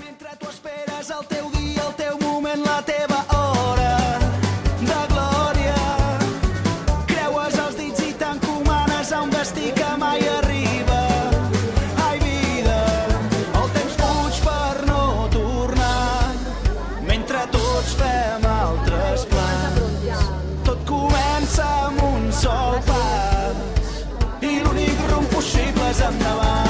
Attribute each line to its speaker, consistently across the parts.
Speaker 1: Mentre tu esperes el teu dia, el teu moment, la teva hora de glòria, creues els dits i t'encomanes a un destí que mai arriba. Ai, vida, el temps fuig per no tornar, mentre tots fem altres plans. Tot comença amb un sol pas i l'únic rumb possible és endavant.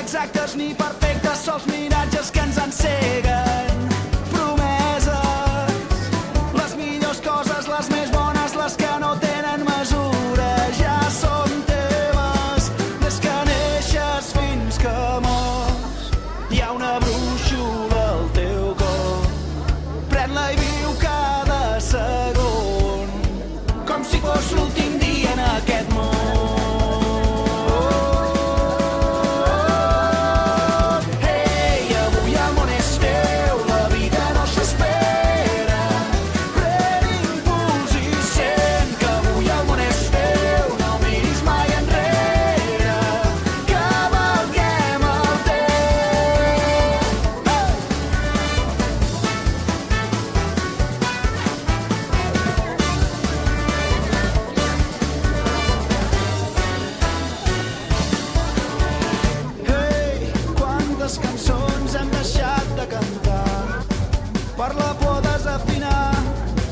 Speaker 1: Exactes ni perfectes, sols miratges que ens enceguen. Promeses, les millors coses, les més bones, les que no tenen mesura, ja són teves. Des que neixes fins que mors, hi ha una brúixola al teu cor. Pren-la i viu cada segon, com si fos l'últim dia en aquest món. Quantes cançons hem deixat de cantar per la por de desafinar.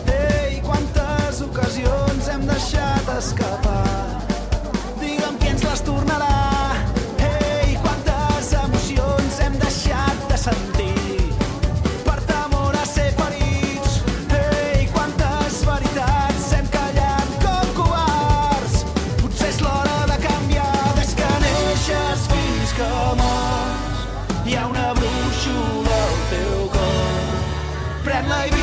Speaker 1: Ei, quantes ocasions hem deixat escapar. Digue'm qui ens les tornarà. Ei, quantes emocions hem deixat de sentir per temor a ser ferits. Ei, quantes veritats hem callat com covards. Potser és l'hora de canviar. Des que neixes fins que mors, hi ha una brúixola al teu cor. Pren-la i